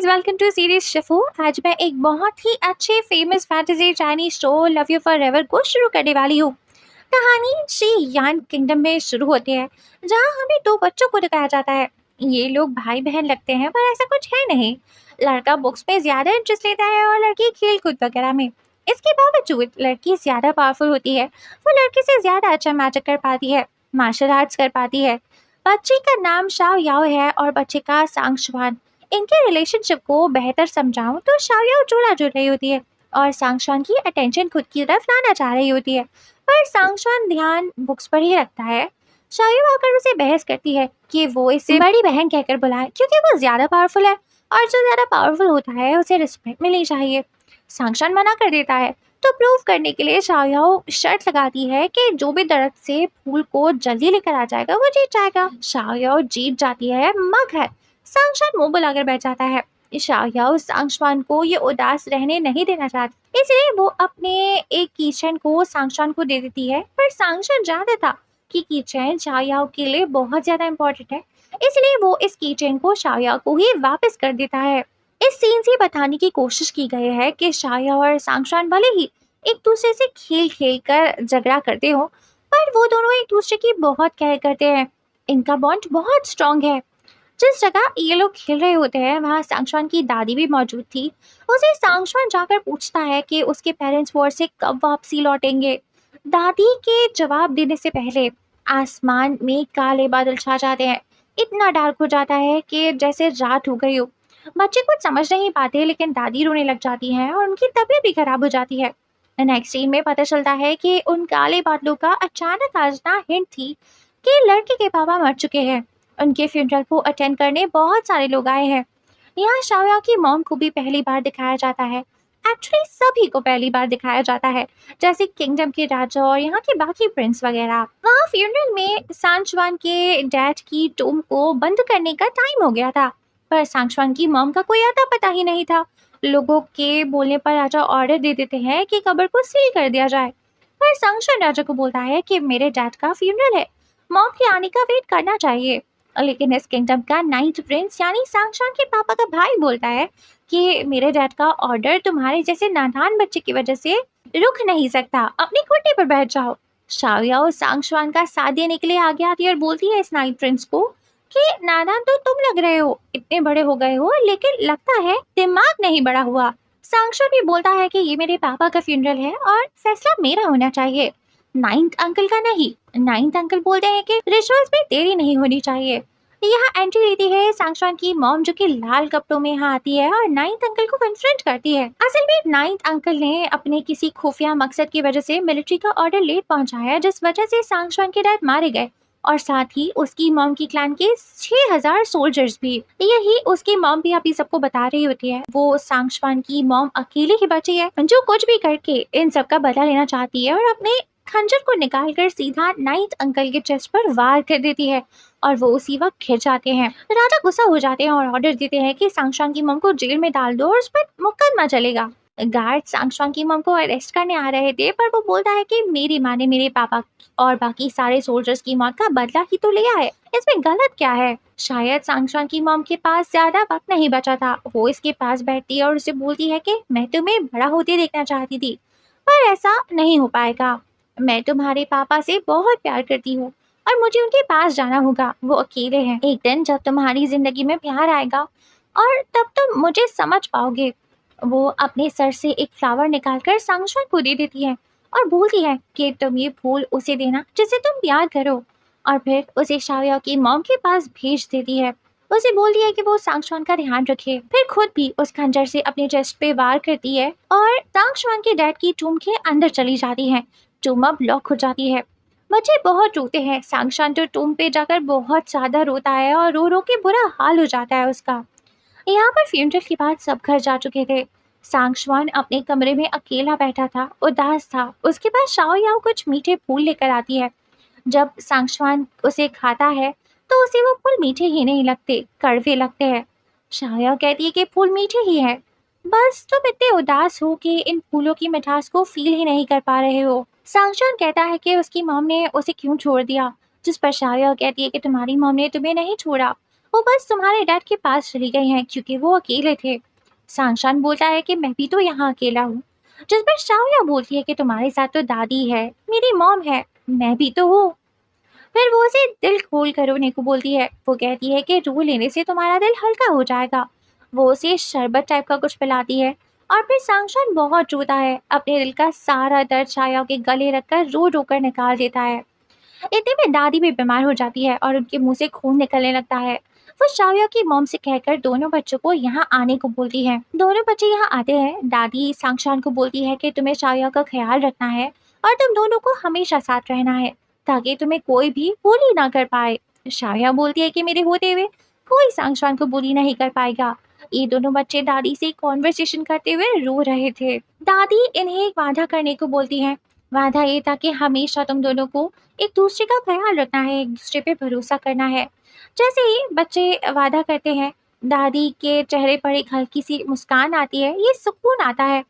Guys, welcome to series Shifu. आज मैं एक बहुत ही अच्छे famous fantasy Chinese show love you forever को शुरू करने वाली हूँ। कहानी शी यान किंगडम में शुरू होती है, जहाँ हमें दो बच्चों को दिखाया जाता है। ये लोग भाई बहन लगते हैं, पर ऐसा कुछ है नहीं। लड़का बुक्स में ज्यादा इंटरेस्ट लेता है और लड़की खेल कूद वगैरह में। इसके बावजूद लड़की ज्यादा पावरफुल होती है। वो लड़के से ज्यादा अच्छा मैजिक कर पाती है, मार्शल आर्ट्स कर पाती है। बच्ची का नाम शाओ याओ है और बच्चे का सांगशुआन। इनके रिलेशनशिप को बेहतर समझाऊं तो शाओ चूल्हा जुड़ रही होती है और सांगशुआन की अटेंशन खुद की तरफ लाना चाह रही होती है, पर सांगशुआन ध्यान बुक्स पर ही रखता है। शाओ आकर उसे बहस करती है कि वो इसे बड़ी बहन कहकर बुलाए, क्योंकि वो ज्यादा पावरफुल है और जो ज्यादा पावरफुल होता है उसे रिस्पेक्ट मिलनी चाहिए। सांगशुआन मना कर देता है, तो प्रूव करने के लिए शाओ शर्त लगाती है कि जो भी दरख्त से फूल को जल्दी लेकर आ जाएगा वो जीत जाएगा। शाओ जीत जाती है मगर सांगशुआन मुंह बुलाकर बैठ जाता है। शाओ सांगशुआन को ये उदास रहने नहीं देना चाहती, इसलिए वो अपने एक कीचेन को सांगशुआन को दे देती है। पर सांगशुआन जानता था कि कीचेन शाओ के लिए बहुत ज्यादा इम्पोर्टेंट है, इसलिए वो इस कीचेन को शाओ को ही वापस कर देता है। इस सीन से बताने की कोशिश की गई है कि शाओ और सांगशुआन भले ही एक दूसरे से खेल खेल कर झगड़ा करते हो, पर वो दोनों एक दूसरे की बहुत केयर करते हैं। इनका बॉन्ड बहुत स्ट्रांग है। जिस जगह ये लोग खेल रहे होते हैं वहाँ सांगशुआन की दादी भी मौजूद थी। उसे सांगशुआन जाकर पूछता है कि उसके पेरेंट्स वॉर से कब वापसी लौटेंगे। दादी के जवाब देने से पहले आसमान में काले बादल छा जाते हैं। इतना डार्क हो जाता है कि जैसे रात हो गई हो। बच्चे कुछ समझ नहीं पाते, लेकिन दादी रोने लग जाती है और उनकी तबीयत भी खराब हो जाती है। नेक्स्ट सीन में पता चलता है कि उन काले बादलों का अचानक आना हिंट थी कि लड़के के पापा मर चुके हैं। उनके फ्यूनरल को अटेंड करने बहुत सारे लोग आए हैं। यहाँ शाओ की मॉम को भी पहली बार दिखाया जाता है। एक्चुअली सभी को पहली बार दिखाया जाता है, जैसे किंगडम के राजा और यहाँ के बाकी प्रिंस वगैरह। वहाँ फ्यूनरल में सांगशुआन के डैड की टोम को बंद करने का टाइम हो गया था, पर सांगशुआन की मॉम का कोई आता पता ही नहीं था। लोगों के बोलने पर राजा ऑर्डर दे देते हैं कि कब्र को सील कर दिया जाए, पर सांगशुआन राजा को बोलता है कि मेरे डैड का फ्यूनरल है, मॉम के आने का वेट करना चाहिए। लेकिन इस किंगडम का नाइन्थ प्रिंस यानी सांगशुआन के पापा का भाई बोलता है कि मेरे डैड का ऑर्डर तुम्हारे जैसे नादान बच्चे की वजह से रुक नहीं सकता, अपनी कुर्सी पर बैठ जाओ। शाओ सांगशुआन का साथ देने के लिए आगे आती है और बोलती है इस नाइन्थ प्रिंस को कि नादान तो तुम लग रहे हो, इतने बड़े हो गए हो, लेकिन लगता है दिमाग नहीं बड़ा हुआ। सांगशुआन भी बोलता है कि ये मेरे पापा का फ्यूनरल है और फैसला मेरा होना चाहिए, नाइन्थ अंकल का नहीं। नाइन्थ अंकल बोलते हैं कि रिचुअल्स में देरी नहीं होनी चाहिए। यहाँ एंट्री लेती है सांगशुआन की मॉम, जो कि लाल कपड़ों में यहाँ आती है और नाइन्थ अंकल को कन्फ्रंट करती है। असल में नाइन्थ अंकल ने अपने किसी खुफिया मकसद की वजह से मिलिट्री का ऑर्डर लेट पहुंचाया, जिस वजह से सांगशुआन के डैड मारे गए और साथ ही उसकी मॉम की क्लैन के 6000 सोल्जर्स भी। यही उसकी मॉम भी अभी सबको बता रही होती है। वो सांगशुआन की मॉम अकेली ही बची है जो कुछ भी करके इन सब का बदला लेना चाहती है और अपने खंजर को निकालकर सीधा नाइन्थ अंकल के चेस्ट पर वार कर देती है और वो उसी वक्त घिर जाते हैं। राजा गुस्सा हो जाते हैं और ऑर्डर देते हैं कि सांगशुआन की मॉम को जेल में डाल दो और उस पर मुकदमा चलेगा। गार्ड सांगशुआन की मॉम को अरेस्ट करने आ रहे थे, पर वो बोलता है कि मेरी माँ ने मेरे पापा और बाकी सारे सोल्जर्स की मौत का बदला ही तो लिया है, इसमें गलत क्या है। शायद सांगशुआन की मॉम के पास ज्यादा वक्त नहीं बचा था। वो इसके पास बैठती है और उसे बोलती है कि मैं तुम्हें बड़ा होते देखना चाहती थी, पर ऐसा नहीं हो पाएगा। मैं तुम्हारे पापा से बहुत प्यार करती हूँ और मुझे उनके पास जाना होगा। वो अकेले हैं। एक दिन जब तुम्हारी जिंदगी में प्यार आएगा और तब तुम मुझे समझ पाओगे। वो अपने सर से एक फ्लावर निकालकर सांगशुआन को दे देती है और बोलती है कि तुम ये फूल उसे देना जिसे तुम प्यार करो, और फिर उसे शाओ की मॉम के पास भेज देती है। उसे बोलती है कि वो सांगशुआन का ध्यान रखे, फिर खुद भी उस खंजर से अपने चेस्ट पे वार करती है और सांगशुआन के डैड की टूम के अंदर चली जाती है। टूम अब लॉक हो जाती है। बच्चे बहुत रोते हैं। सांगशुआन तो टूम पे जाकर बहुत ज्यादा रोता है और रो रो के बुरा हाल हो जाता है उसका। यहाँ पर फ्यूनरल के बाद सब घर जा चुके थे। सांगशुआन अपने कमरे में अकेला बैठा था, उदास था। उसके पास शाओ याओ कुछ मीठे फूल लेकर आती है। जब सांगशुआन उसे खाता है तो उसे वो फूल मीठे ही नहीं लगते, कड़वे लगते हैं। शाओ याओ कहती है कि फूल मीठे ही है, बस तुम इतने उदास हो कि इन फूलों की मिठास को फील ही नहीं कर पा रहे हो। सांगशुआन कहता है कि उसकी मॉम ने उसे क्यों छोड़ दिया, जिस पर शाओ याओ कहती है कि तुम्हारी मॉम ने तुम्हें नहीं छोड़ा, वो बस तुम्हारे डैड के पास चली गई हैं क्योंकि वो अकेले थे। सांगशान बोलता है कि मैं भी तो यहाँ अकेला हूँ। जिस पर शाओया बोलती है कि तुम्हारे साथ तो दादी है, मेरी मॉम है, मैं भी तो हूँ। फिर वो उसे दिल खोल कर रोने को बोलती है। वो कहती है कि रो लेने से तुम्हारा दिल हल्का हो जाएगा। वो उसे शरबत टाइप का कुछ पिलाती है और फिर सांगशान बहुत रोता है, अपने दिल का सारा दर्द शाया के गले रखकर रो रो कर निकाल देता है। इतने में दादी भी बीमार हो जाती है और उनके मुंह से खून निकलने लगता है। वो शाओया की मॉम से कहकर दोनों बच्चों को यहाँ आने को बोलती है। दोनों बच्चे यहाँ आते हैं। दादी सांगशान को बोलती है कि तुम्हें शाओया का ख्याल रखना है और तुम दोनों को हमेशा साथ रहना है ताकि तुम्हें कोई भी bully ना कर पाए। शाओया बोलती है कि मेरे होते हुए कोई सांगशान को bully नहीं कर पाएगा। ये दोनों बच्चे दादी से कॉन्वर्सेशन करते हुए रो रहे थे। दादी इन्हें एक वादा करने को बोलती है। वादा ये था कि हमेशा तुम दोनों को एक दूसरे का ख्याल रखना है, एक दूसरे पे भरोसा करना है। जैसे ही बच्चे वादा करते हैं, दादी के चेहरे पर एक हल्की सी मुस्कान आती है, ये सुकून आता है।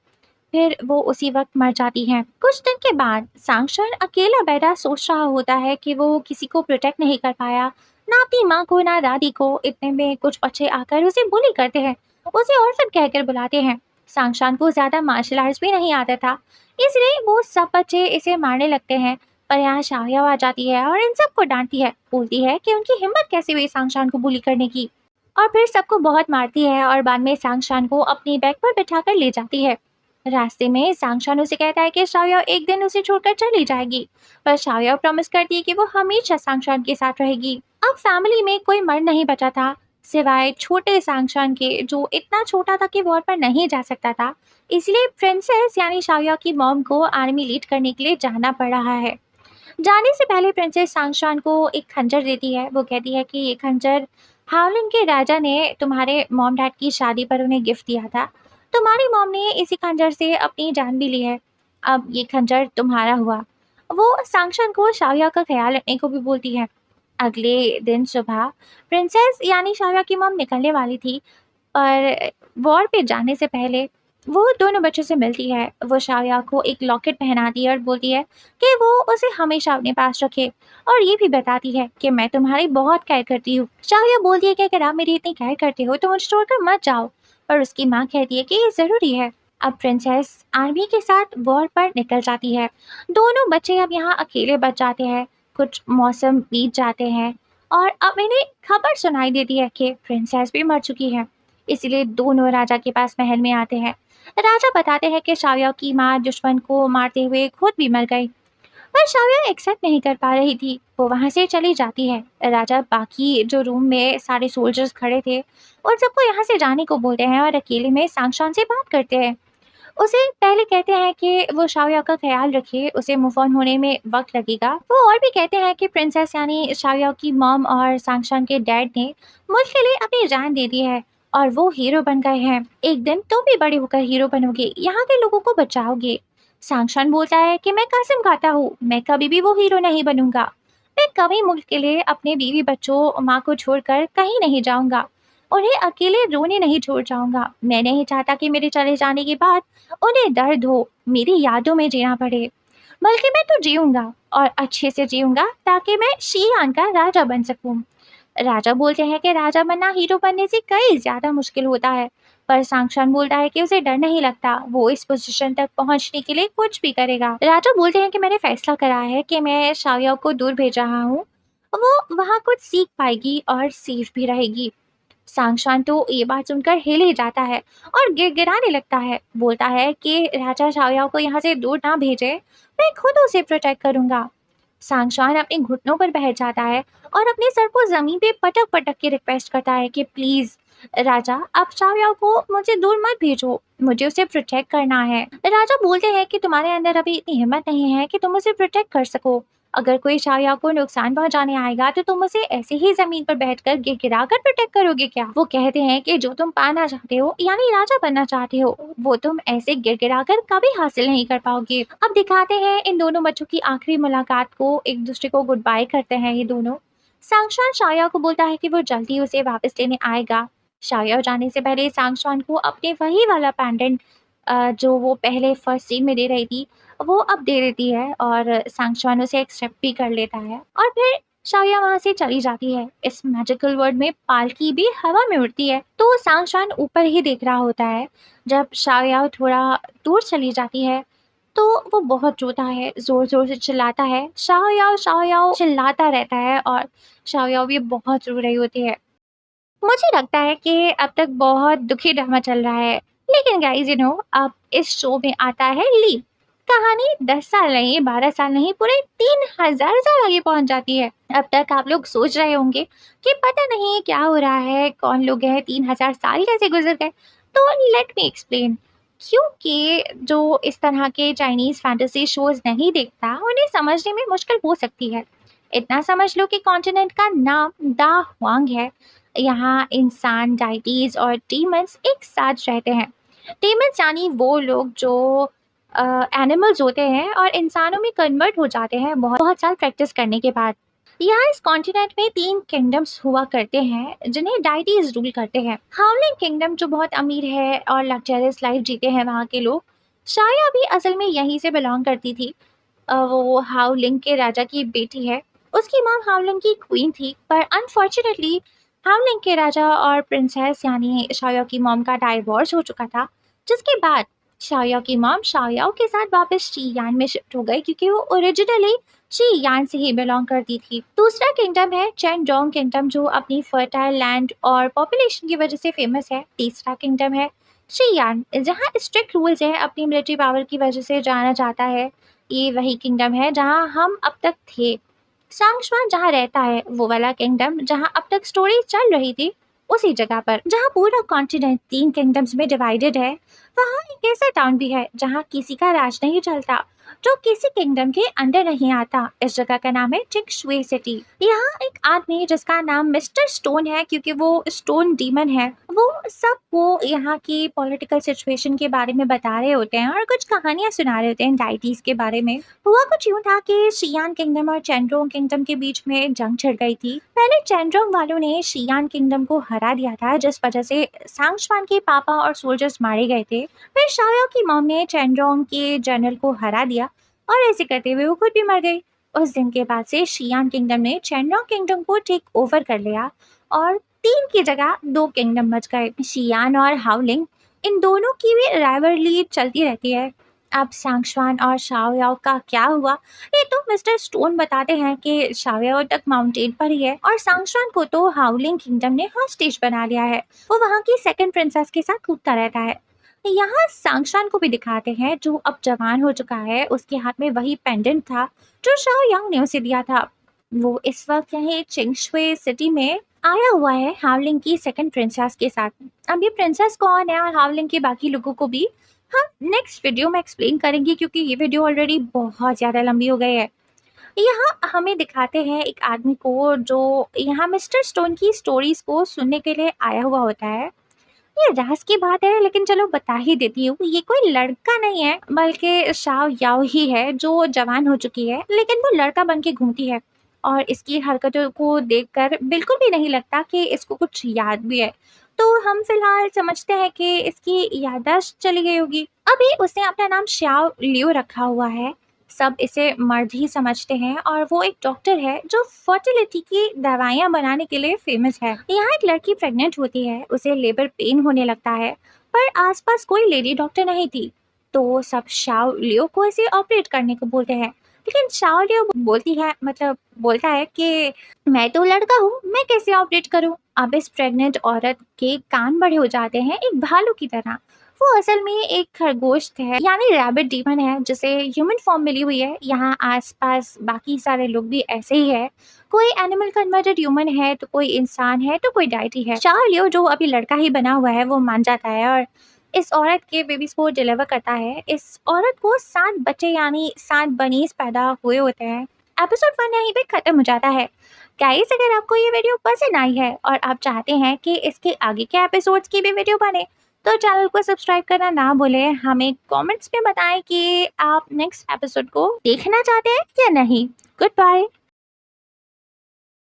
फिर वो उसी वक्त मर जाती हैं। कुछ दिन के बाद सांगशान अकेला बैठा सोच रहा होता है कि वो किसी को प्रोटेक्ट नहीं कर पाया, ना अपनी माँ को ना दादी को। इतने में कुछ बच्चे आकर उसे बुली करते हैं, उसे ऑर्फन कहकर बुलाते हैं। सांगशान को ज्यादा मार्शल आर्ट्स भी नहीं आता था, इसलिए वो सब बच्चे इसे मारने लगते हैं। पर यहाँ शाहिया आ जाती है और इन सबको डांटती है, बोलती है कि उनकी हिम्मत कैसे हुई सांगशान को बुली करने की, और फिर सबको बहुत मारती है और बाद में सांगशान को अपनी बैग पर बिठाकर ले जाती है। रास्ते में सांगशान उसे कहता है कि शाओया एक दिन उसे छोड़कर चली जाएगी, पर शाओया प्रॉमिस करती है कि वो हमेशा सांगशान के साथ रहेगी। अब फैमिली में कोई मर्द नहीं बचा था सिवाय छोटे सांगशान के, जो इतना छोटा था कि वॉर पर नहीं जा सकता था। इसलिए प्रिंसेस यानी शाओया की मॉम को आर्मी लीड करने के लिए जाना पड़ रहा है। जाने से पहले प्रिंसेस सांगशान को एक खंजर देती है। वो कहती है कि ये खंजर हावलिन के राजा ने तुम्हारे मॉम डैड की शादी पर उन्हें गिफ्ट दिया था। तुम्हारी मॉम ने इसी खंजर से अपनी जान भी ली है। अब ये खंजर तुम्हारा हुआ। वो सांगशान को शाओया का ख्याल रखने को भी बोलती है। अगले दिन सुबह प्रिंसेस यानी शाओया की मॉम निकलने वाली थी, पर वॉर पे जाने से पहले वो दोनों बच्चों से मिलती है। वो शाओया को एक लॉकेट पहनाती है और बोलती है कि वो उसे हमेशा अपने पास रखे, और ये भी बताती है कि मैं तुम्हारी बहुत केयर करती हूँ। शाओया बोलती है कि अगर आप मेरी इतनी केयर करते हो तो मुझे छोड़कर मत जाओ, पर उसकी माँ कहती है कि ये ज़रूरी है। अब प्रिंसेस आर्मी के साथ वॉर पर निकल जाती है। दोनों बच्चे अब यहाँ अकेले बच जाते हैं। कुछ मौसम बीत जाते हैं और अब इन्हें खबर सुनाई देती है कि प्रिंसेस भी मर चुकी है। इसलिए दोनों राजा के पास महल में आते हैं। राजा बताते हैं कि शाओया की माँ दुश्मन को मारते हुए खुद भी मर गई, पर शाओया एक्सेप्ट नहीं कर पा रही थी। वो वहाँ से चली जाती है। राजा बाकी जो रूम में सारे सोल्जर्स खड़े थे उन सबको यहाँ से जाने को बोलते हैं और अकेले में सांगशान से बात करते हैं। उसे पहले कहते हैं कि वो शाओया का ख्याल रखे, उसे मूव ऑन होने में वक्त लगेगा। वो और भी कहते हैं कि प्रिंसेस यानी शाओया की मॉम और सांगशान के डैड ने मुल्क के लिए अपनी जान दे दी है और वो हीरो बन गए हैं। एक दिन तुम भी बड़े होकर हीरो बनोगे, यहाँ के लोगों को बचाओगे। सांगशान बोलता है कि मैं कसम खाता हूँ मैं कभी भी वो हीरो नहीं बनूंगा। मैं कभी मुल्क के लिए अपने बीवी बच्चों माँ को छोड़कर कहीं नहीं जाऊंगा, उन्हें अकेले रोने नहीं छोड़ जाऊंगा। मैं नहीं चाहता कि मेरे चले जाने के बाद उन्हें दर्द हो, मेरी यादों में जीना पड़े, बल्कि मैं तो जीऊंगा और अच्छे से जीऊंगा ताकि मैं शीयान का राजा बन सकूं। राजा बोलते हैं कि राजा बनना हीरो बनने से कई ज्यादा मुश्किल होता है, पर सांगशान बोलता है कि उसे डर नहीं लगता, वो इस पोजीशन तक पहुंचने के लिए कुछ भी करेगा। राजा बोलते हैं कि मैंने फैसला करा है कि मैं शाओया को दूर भेज रहा हूँ, वो वहाँ कुछ सीख पाएगी और सेफ भी रहेगी। सांगशान तो ये बात सुनकर हिल ही जाता है और गिड़गिड़ाने लगता है। बोलता है कि राजा शाओया को यहाँ से दूर ना भेजे, मैं खुद उसे प्रोटेक्ट करूंगा। सांगशान अपने घुटनों पर बैठ जाता है और अपने सर को जमीन पे पटक पटक के रिक्वेस्ट करता है कि प्लीज राजा, आप शाओया को मुझे दूर मत भेजो, मुझे उसे प्रोटेक्ट करना है। राजा बोलते हैं कि तुम्हारे अंदर अभी इतनी हिम्मत नहीं है कि तुम उसे प्रोटेक्ट कर सको। अगर कोई शाओया को नुकसान पहुंचाने आएगा तो तुम उसे ऐसे ही जमीन पर बैठकर गिड़गिड़ा कर प्रोटेक्ट करोगे क्या? वो कहते हैं कि जो तुम पाना चाहते हो यानी राजा बनना चाहते हो, वो तुम ऐसे गिड़गिड़ा कर कभी हासिल नहीं कर पाओगे। अब दिखाते हैं इन दोनों बच्चों की आखिरी मुलाकात को, एक दूसरे को गुड बाय करते हैं ये दोनों। सांगशान शाओया को बोलता है कि वो जल्दी उसे वापस लेने आएगा। शाओया जाने से पहले सांगशान को अपने वही वाला पेंडेंट जो वो पहले फर्स्ट सीन में दे रही थी वो अब दे देती है और सांगशान उसे एक्सेप्ट भी कर लेता है। और फिर शाओया वहां से चली जाती है। इस मैजिकल वर्ल्ड में पालकी भी हवा में उड़ती है, तो सांगशान ऊपर ही देख रहा होता है। जब शाओया थोड़ा दूर चली जाती है तो वो बहुत रोता है, जोर जोर से चिल्लाता है, शाओयाओ शाओयाओ चिल्लाता रहता है, और शाओयाओ भी बहुत रो रही होती है। मुझे लगता है कि अब तक बहुत दुखी ड्रामा चल रहा है, लेकिन गाइस अब इस शो में आता है लीप। कहानी 10 साल नहीं, 12 साल नहीं, पूरे 3000 साल आगे पहुंच जाती है। अब तक आप लोग सोच रहे होंगे कि पता नहीं क्या हो रहा है, कौन लोग हैं, 3000 साल कैसे गुजर गए। तो लेट मी एक्सप्लेन। क्योंकि जो इस तरह के चाइनीज फैंटेसी शोज नहीं देखता, उन्हें समझने में मुश्किल हो सकती है। इतना समझ लो कि कॉन्टिनेंट का नाम दा हुआंग है। यहाँ इंसान, डाइटीज और डीमंस एक साथ रहते हैं। डीमंस यानी वो लोग जो एनिमल्स होते हैं और इंसानों में कन्वर्ट हो जाते हैं बहुत बहुत साल प्रैक्टिस करने के बाद। यहाँ इस कॉन्टिनेंट में 3 किंगडम्स हुआ करते हैं जिन्हें डाइटीज रूल करते हैं। हाउलिंग किंगडम जो बहुत अमीर है और लग्जरियस लाइफ जीते हैं वहाँ के लोग। शाया भी असल में यहीं से बिलोंग करती थी। वो हाउलिंग के राजा की बेटी है। उसकी मॉम हाउलिंग की क्वीन थी, पर अनफॉर्चुनेटली हाउलिंग के राजा और प्रिंसेस यानी शाओयाओ की मॉम का डाइवोर्स हो चुका था, जिसके बाद शाओयाओ की मॉम शाओयाओ के साथ वापस शीयान में शिफ्ट हो गई, क्योंकि वो ओरिजिनली शीयान से ही बिलोंग करती थी। दूसरा किंगडम है चेनडोंग किंगडम, जो अपनी फर्टाइल लैंड और पॉपुलेशन की वजह से फेमस है। तीसरा किंगडम है शीयान, जहाँ स्ट्रिक्ट रूल्स हैं, अपनी मिलिट्री पावर की वजह से जाना जाता है। ये वही किंगडम है जहाँ हम अब तक थे। सांगशुआन जहाँ रहता है, वो वाला किंगडम जहाँ अब तक स्टोरी चल रही थी, उसी जगह पर जहाँ पूरा कॉन्टिनेंट 3 किंगडम्स में डिवाइडेड है, वहाँ एक ऐसा टाउन भी है जहाँ किसी का राज नहीं चलता, जो किसी किंगडम के अंडर नहीं आता। इस जगह का नाम है चिंगशुई सिटी। यहाँ एक आदमी जिसका नाम मिस्टर स्टोन है, क्योंकि वो स्टोन डीमन है, वो सबको यहाँ की पॉलिटिकल सिचुएशन के बारे में बता रहे होते हैं और कुछ कहानियां सुना रहे होते हैं डाइटीज के बारे में। हुआ कुछ यूं था कि शियान किंगडम और चेनडोंग किंगडम के बीच में जंग छिड़ गई थी। पहले चेनडोंग वालों ने शियान किंगडम को हरा दिया था, जिस वजह से सांगशुआन के पापा और सोल्जर्स मारे गए थे। फिर शाओयाओ की मॉम ने चेनडोंग के जनरल को हरा दिया, और ऐसे करते हुए वो खुद भी मर गई। उस दिन के बाद से शियान किंगडम ने चेनडोंग किंगडम को टेक ओवर कर लिया, और 3 की जगह 2 किंगडम बच गए, शियान और हाउलिंग। इन दोनों की भी राइवलरी चलती रहती है। अब सांगशुआन और शाओयाओ का क्या हुआ, ये तो मिस्टर स्टोन बताते हैं कि शाओयाओ तक माउंटेन पर ही है, और सांगशुआन को तो हाउलिंग किंगडम ने हॉस्टेज बना लिया है। वो वहाँ की सेकंड प्रिंसेस के साथ कूदता रहता है। यहाँ सांगशान को भी दिखाते हैं, जो अब जवान हो चुका है। उसके हाथ में वही पेंडेंट था जो शाओ यांग ने उसे दिया था। वो इस वक्त यहीं चिंगशुई सिटी में आया हुआ है हावलिंग की सेकंड प्रिंसेस के साथ। अब ये प्रिंसेस कौन है और हावलिंग के बाकी लोगों को भी हम नेक्स्ट वीडियो में एक्सप्लेन करेंगे, क्योंकि ये वीडियो ऑलरेडी बहुत ज़्यादा लंबी हो गई है। यहाँ हमें दिखाते हैं एक आदमी को जो यहाँ मिस्टर स्टोन की स्टोरीज को सुनने के लिए आया हुआ होता है। ये राज की बात है, लेकिन चलो बता ही देती हूँ। ये कोई लड़का नहीं है, बल्कि शाओ याओ ही है, जो जवान हो चुकी है, लेकिन वो लड़का बन के घूमती है। और इसकी हरकतों को देखकर बिल्कुल भी नहीं लगता कि इसको कुछ याद भी है। तो हम फिलहाल समझते हैं कि इसकी याददाश्त चली गई होगी। अभी उसने अपना नाम श्याओ लियो रखा हुआ है। सब इसे मर्द ही समझते हैं, और वो एक डॉक्टर है जो फर्टिलिटी की दवाइयाँ बनाने के लिए फेमस है। यहाँ एक लड़की प्रेग्नेंट होती है, उसे लेबर पेन होने लगता है, पर आसपास कोई लेडी डॉक्टर नहीं थी। तो सब शाओ लियो को इसे ऑपरेट करने को बोलते हैं, लेकिन शाओ लियो बोलती है, मतलब बोलता है कि मैं तो लड़का हूँ, मैं कैसे ऑपरेट करूँ। अब इस प्रेग्नेंट औरत के कान बड़े हो जाते हैं एक भालू की तरह। वो असल में एक खरगोश है, यानी रैबिट डीमन है, जिसे ह्यूमन फॉर्म मिली हुई है। यहाँ आसपास बाकी सारे लोग भी ऐसे ही है। कोई एनिमल कन्वर्टेड ह्यूमन है, तो कोई इंसान है, तो कोई डाइटी है। शाओ लियो जो अभी लड़का ही बना हुआ है, वो मान जाता है और इस औरत के बेबीज को डिलीवर करता है। इस औरत को 7 बच्चे यानी 7 बनीज पैदा हुए होते हैं। एपिसोड 1 यहीं पे खत्म हो जाता है। गाइस, अगर आपको ये वीडियो पसंद आई है और आप चाहते हैं कि इसके आगे के एपिसोड्स की भी वीडियो बने, तो चैनल को सब्सक्राइब करना ना भूलें। हमें कमेंट्स में बताएं कि आप नेक्स्ट एपिसोड को देखना चाहते हैं या नहीं। Good bye.